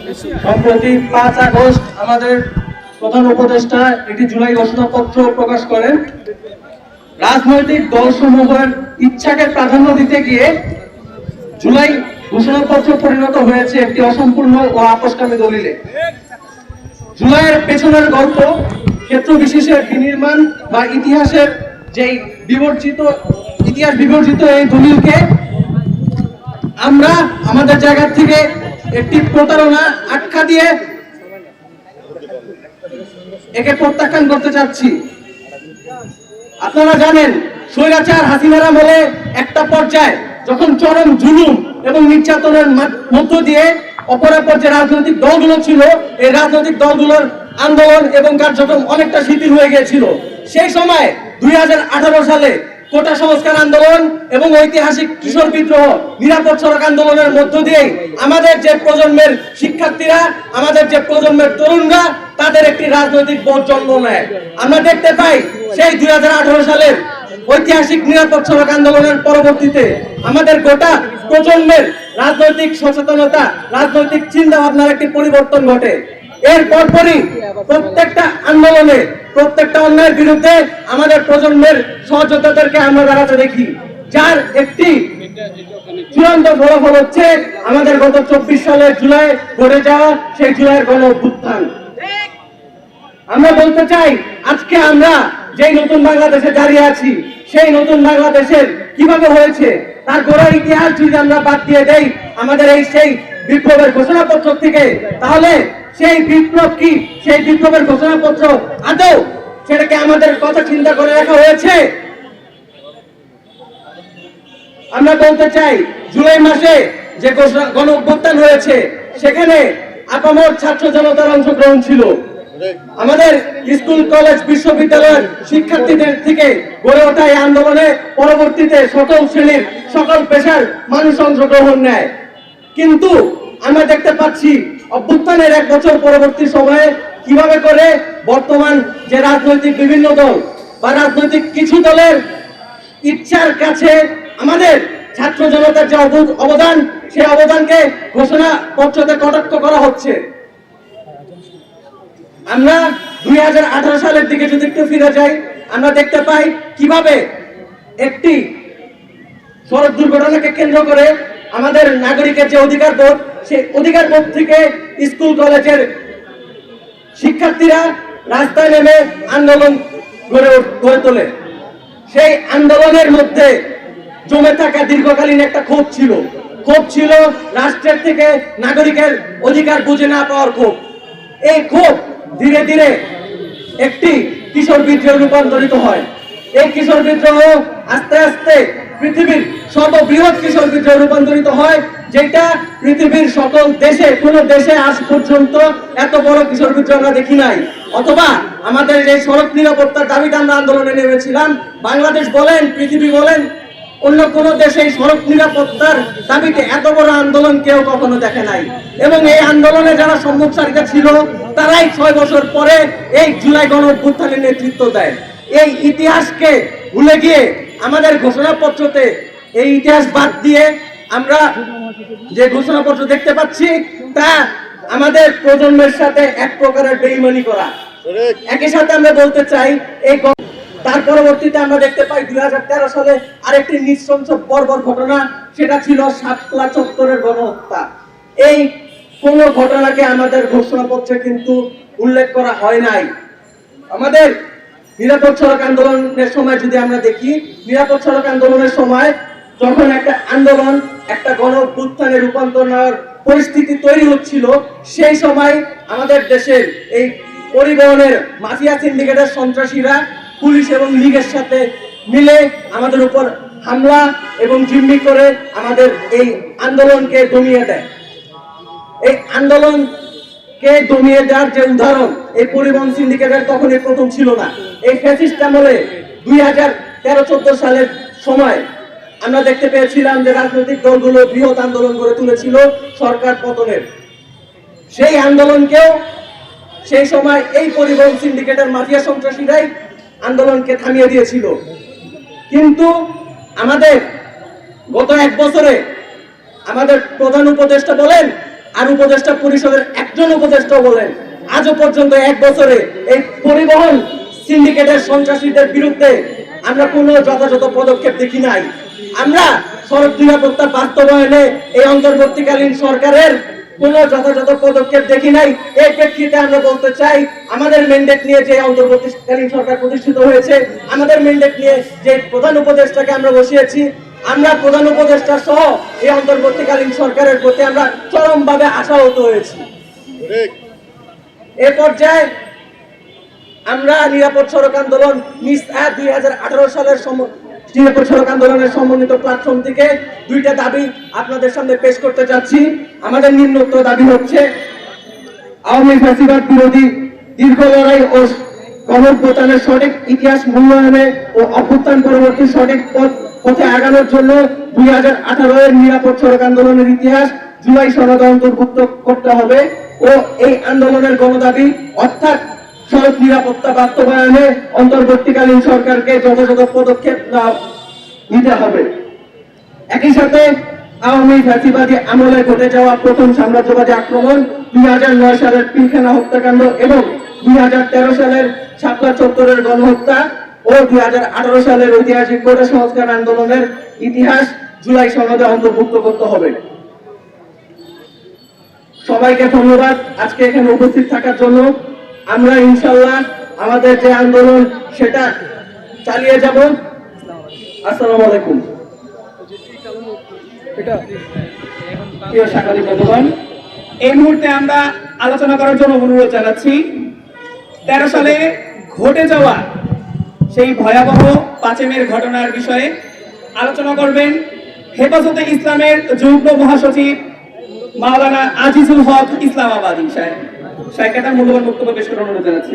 সম্প্রতি 5 আগস্ট আমাদের প্রধান উপদেষ্টা একটি জুলাই ঘোষণাপত্র প্রকাশ করেন। রাজনৈতিক দলসমূহের ইচ্ছাকে প্রাধান্য দিতে গিয়ে জুলাই ঘোষণাপত্র পরিণত হয়েছে একটি অসম্পূর্ণ ও আপোষকামী দলিলে। জুলাইয়ের পেছনের গল্প, ক্ষেত্র বিশেষের বিনির্মাণ বা ইতিহাসের যেই ইতিহাস বিবর্জিত এই দলিলকে আমরা আমাদের জায়গা থেকে একটি প্রতারণা আখ্যা দিয়ে একে প্রত্যাখ্যান করতে চাচ্ছি। আপনারা জানেন, স্বৈরাচার হাসিনার আমলে একটা পর্যায়ে যখন চরম জুলুম এবং নির্যাতনের মধ্য দিয়ে অপরাপর যে রাজনৈতিক দলগুলো ছিল, এই রাজনৈতিক দলগুলোর আন্দোলন এবং কার্যক্রম অনেকটা শিথিল হয়ে গিয়েছিল। সেই সময় 2018 সালে কোটা সংস্কার আন্দোলন এবং ঐতিহাসিক কিশোর বিদ্রোহ, নিরাপদ সড়ক আন্দোলনের মধ্য দিয়ে আমাদের যে প্রজন্মের শিক্ষার্থীরা, আমাদের যে প্রজন্মের তরুণরা, তাদের একটি রাজনৈতিক বোধ জন্ম নেয়। আমরা দেখতে পাই সেই 2018 সালের ঐতিহাসিক নিরাপদ সড়ক আন্দোলনের পরবর্তীতে আমাদের গোটা প্রজন্মের রাজনৈতিক সচেতনতা, রাজনৈতিক চিন্তা ভাবনার একটি পরিবর্তন ঘটে। এর পরপরই প্রত্যেকটা আন্দোলনে, প্রত্যেকটা অন্যায়ের বিরুদ্ধে আমাদের প্রজন্মের সহযোদ্ধাদেরকে আমরা দাঁড়াতে দেখি, যার একটি চূড়ান্ত ফলাফল হচ্ছে আমাদের গত 24 সালের জুলাই ঘটে যাওয়া সেই জুলাইয়ের গণ অভ্যুত্থান। আমরা বলতে চাই, আজকে আমরা যেই নতুন বাংলাদেশে দাঁড়িয়ে আছি, সেই নতুন বাংলাদেশের কিভাবে হয়েছে তার গোড়ার ইতিহাস যদি আমরা বাদ দিয়ে দেই আমাদের সেই বিপ্লবের ঘোষণাপত্র থেকে, তাহলে সেই বিপ্লব কি, সেই বিপ্লবের ঘোষণাপত্র আদৌ সেটাকে আমাদের কথা চিন্তা করে রাখা হয়েছে? আমরা বলতে চাই, জুলাই মাসে যে গণ অভ্যুত্থান হয়েছে সেখানে আপামর ছাত্র জনতার অংশগ্রহণ ছিল। আমাদের স্কুল, কলেজ, বিশ্ববিদ্যালয়ের শিক্ষার্থীদের থেকে গড়ে ওঠা এই আন্দোলনে পরবর্তীতে সকল শ্রেণীর, সকল পেশার মানুষ অংশগ্রহণ নেয়। কিন্তু আমরা দেখতে পাচ্ছি অভ্যুত্থানের 1 বছর পরবর্তী সময়ে কিভাবে করে বর্তমান যে রাজনৈতিক বিভিন্ন দল বা রাজনৈতিক কিছু দলের ইচ্ছার কাছে আমাদের ছাত্র জনতার যে অবদান, সেই অবদানকে ঘোষণাপত্রতে কটাক্ষ করা হচ্ছে। আমরা 2018 সালের দিকে যদি একটু ফিরে যাই, আমরা দেখতে পাই কিভাবে একটি সড়ক দুর্ঘটনাকে কেন্দ্র করে আমাদের নাগরিকের যে অধিকার বোধ, সেই অধিকার বোধ থেকে স্কুল কলেজের শিক্ষার্থীরা রাস্তায় নেমে আন্দোলন গড়ে তোলে। সেই আন্দোলনের মধ্যে জমে থাকা দীর্ঘকালীন একটা ক্ষোভ ছিল রাষ্ট্রের থেকে নাগরিকের অধিকার বুঝে না পাওয়ার ক্ষোভ। এই ক্ষোভ ধীরে ধীরে একটি কিশোর বিদ্রোহে রূপান্তরিত হয়। এই কিশোর বিদ্রোহ আস্তে আস্তে পৃথিবীর সর্ববৃহৎ কিশোর বিদ্রোহে রূপান্তরিত হয়, যেটা পৃথিবীর সকল দেশে, কোন দেশে আজ পর্যন্ত এত বড় কিশোর বিদ্রোহ আমরা দেখি নাই। অথবা আমাদের এই সড়ক নিরাপত্তার দাবিতে আমরা আন্দোলনে নেমেছিলাম, বাংলাদেশ বলেন, পৃথিবী বলেন, অন্য কোন দেশে সড়ক নিরাপত্তার দাবিতে এত বড় আন্দোলন কেউ কখনো দেখে নাই। এবং এই আন্দোলনে যারা সম্মুখ সারিতে ছিল, তারাই 6 বছর পরে এই জুলাই গণ অভ্যুত্থানের নেতৃত্ব দেয়। এই ইতিহাসকে ভুলে গিয়ে আমাদের ঘোষণাপত্রতে এই ইতিহাস বাদ দিয়ে আমরা যে ঘোষণাপত্র দেখতে পাচ্ছি, তা আমাদের প্রজন্মের সাথে এক প্রকারের বেঈমানি করা। একই সাথে আমরা বলতে চাই, তার পরবর্তীতে আমরা দেখতে পাই 2013 সালে আরেকটি নৃশংস বর্বর ঘটনা, সেটা ছিল শাপলা চত্বরের গণহত্যা। এই কোন ঘটনাকে আমাদের ঘোষণাপত্রে কিন্তু উল্লেখ করা হয় নাই। আমাদের নিরাপদ সড়ক আন্দোলনের সময় যদি আমরা দেখি, নিরাপদ সড়ক আন্দোলনের সময় যখন একটা আন্দোলন একটা গণ অভ্যুত্থানে রূপান্তর নেওয়ার পরিস্থিতি তৈরি হচ্ছিল, সেই সময় আমাদের দেশের এই পরিবহনের মাফিয়া সিন্ডিকেটের সন্ত্রাসীরা পুলিশ এবং লীগের সাথে মিলে আমাদের উপর হামলা এবং জিম্মি করে আমাদের এই আন্দোলনকে দমিয়ে দেয়। এই আন্দোলনকে দমিয়ে দেওয়ার যে উদাহরণ, এই পরিবহন সিন্ডিকেটের তখনই প্রথম ছিল না। এই ফ্যাসিস্ট আমলে 2013-14 সালের সময় আমরা দেখতে পেয়েছিলাম যে রাজনৈতিক দলগুলো বৃহৎ আন্দোলন গড়ে তুলেছিল সরকার পতনের। সেই আন্দোলনকেও সেই সময় এই পরিবহন সিন্ডিকেটের মাফিয়া সন্ত্রাসীরাই আন্দোলনকে থামিয়ে দিয়েছিল। কিন্তু আমাদের গত 1 বছরে আমাদের প্রধান উপদেষ্টা বলেন, আর উপদেষ্টা পরিষদের একজন উপদেষ্টা বলেন আজও পর্যন্ত 1 বছরে এই পরিবহন সিন্ডিকেটের সন্ত্রাসীদের বিরুদ্ধে আমরা কোনো যথাযথ পদক্ষেপ দেখি নাই। আমরা সড়ক নিরাপত্তা বাস্তবায়নে এই অন্তর্বর্তীকালীন সরকারের কোনো যথাযথ পদক্ষেপ দেখি নাই। এই প্রেক্ষিতে আমরা বলতে চাই, আমাদের ম্যান্ডেট নিয়ে যে অন্তর্বর্তীকালীন সরকার প্রতিষ্ঠিত হয়েছে, আমাদের ম্যান্ডেট নিয়ে যে প্রধান উপদেষ্টাকে আমরা বসিয়েছি, আমরা প্রধান উপদেষ্টা সহ এই অন্তর্বর্তীকালীন সরকারের প্রতি আমরা চরমভাবে আশাহত হয়েছি। এ পর্যায়ে আমরা নিরাপদ সড়ক আন্দোলন মিসআ 2018 সালের নিরাপদ সড়ক আন্দোলনের সমন্বিত প্ল্যাটফর্ম থেকে 2টা দাবি আপনাদের সামনে পেশ করতে যাচ্ছি। আমাদের নিম্নোক্ত দাবি হচ্ছে, আওয়ামী ফ্যাসিবাদ বিরোধী দীর্ঘ লড়াই ও গণঅভ্যুত্থানের সঠিক ইতিহাস মূল্যায়নে ও অভ্যুত্থান পরবর্তী সঠিক পথে আগানোর জন্য 2018 এর নিরাপদ সড়ক আন্দোলনের ইতিহাস জুলাই সনদে অন্তর্ভুক্ত করতে হবে ও এই আন্দোলনের গণদাবি অর্থাৎ সড়ক নিরাপত্তা বাস্তবায়নে অন্তর্বর্তীকালীন সরকারকে যথাযথ পদক্ষেপ নিতে হবে। একই সাথে আওয়ামী ফ্যাসিবাদী আমলে ঘটে যাওয়া প্রথম সাম্রাজ্যবাদী আক্রমণ, 2009 সালের পিলখানা হত্যাকাণ্ড এবং 2013 সালের শাপলা চত্বরের গণহত্যা ও 2018 সালের ঐতিহাসিক কোটা সংস্কার আন্দোলনের ইতিহাস জুলাই সনদে অন্তর্ভুক্ত করতে হবে। সবাইকে ধন্যবাদ আজকে এখানে উপস্থিত থাকার জন্য। আমরা ইনশাআল্লাহ আমাদের যে আন্দোলন সেটা চালিয়ে যাব। আসসালামু আলাইকুম। প্রিয় সাংবাদিক বন্ধুগণ, এই মুহূর্তে আমরা আলোচনা করার জন্য অনুরোধ জানাচ্ছি 13 সালে ঘটে যাওয়া সেই ভয়াবহ 5 মের ঘটনার বিষয়ে আলোচনা করবেন হেফাজতে ইসলামের যুগ্ম মহাসচিব মাওলানা আজিজুল হক ইসলামাবাদী সাহেব। সাহেবকে তার মূল্যবান বক্তব্য পেশ করার অনুরোধ জানাচ্ছি।